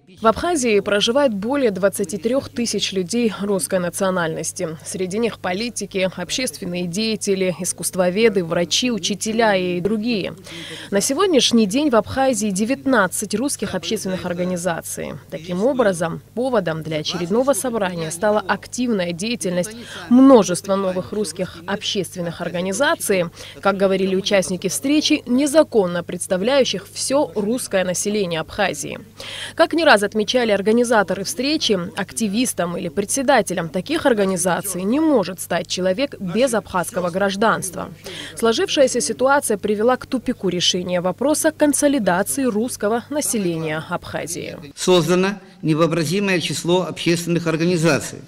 В Абхазии проживает более 23 тысяч людей русской национальности. Среди них политики, общественные деятели, искусствоведы, врачи, учителя и другие. На сегодняшний день в Абхазии 19 русских общественных организаций. Таким образом, поводом для очередного собрания стала активная деятельность множества новых русских общественных организаций, как говорили участники встречи, незаконно представляющих все русское население Абхазии. Как не раз отмечали организаторы встречи, активистом или председателем таких организаций не может стать человек без абхазского гражданства. Сложившаяся ситуация привела к тупику решения вопроса консолидации русского населения Абхазии. Создано невообразимое число общественных организаций,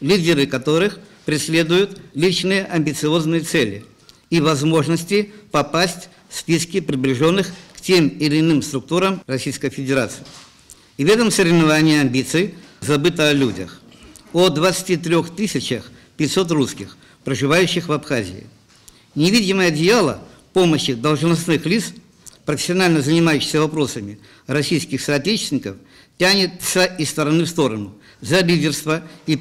лидеры которых преследуют личные амбициозные цели и возможности попасть в списки приближенных к тем или иным структурам Российской Федерации. И в этом соревновании амбиций забыто о людях. О 23 500 русских, проживающих в Абхазии. Невидимое одеяло помощи должностных лиц, профессионально занимающихся вопросами российских соотечественников, тянется из стороны в сторону за лидерство и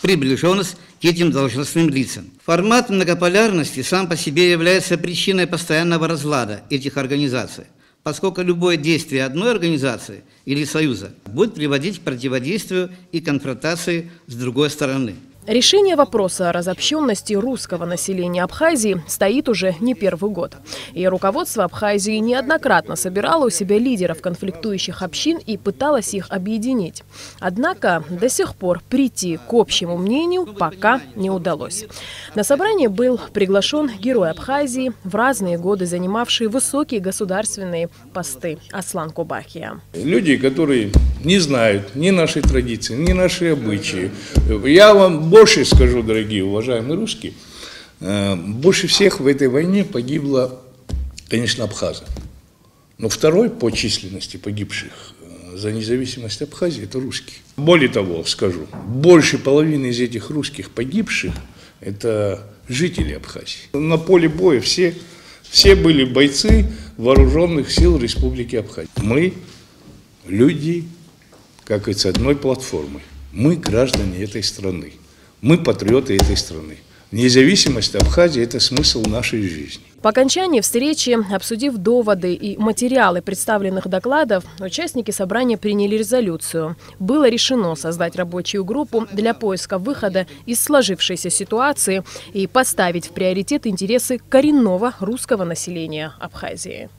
приближенность к этим должностным лицам. Формат многополярности сам по себе является причиной постоянного разлада этих организаций, поскольку любое действие одной организации или союза будет приводить к противодействию и конфронтации с другой стороны. Решение вопроса о разобщенности русского населения Абхазии стоит уже не первый год. И руководство Абхазии неоднократно собирало у себя лидеров конфликтующих общин и пыталось их объединить. Однако до сих пор прийти к общему мнению пока не удалось. На собрание был приглашен герой Абхазии, в разные годы занимавший высокие государственные посты Аслан Кубахия. Люди, которые не знают ни нашей традиции, ни наши обычаи. Я вам больше скажу, дорогие уважаемые русские, больше всех в этой войне погибло, конечно, абхазы. Но второй по численности погибших за независимость Абхазии – это русские. Более того, скажу, больше половины из этих русских погибших – это жители Абхазии. На поле боя все были бойцы вооруженных сил Республики Абхазия. Мы люди, как и с одной платформы. Мы граждане этой страны. Мы патриоты этой страны. Независимость Абхазии – это смысл нашей жизни. По окончании встречи, обсудив доводы и материалы представленных докладов, участники собрания приняли резолюцию. Было решено создать рабочую группу для поиска выхода из сложившейся ситуации и поставить в приоритет интересы коренного русского населения Абхазии.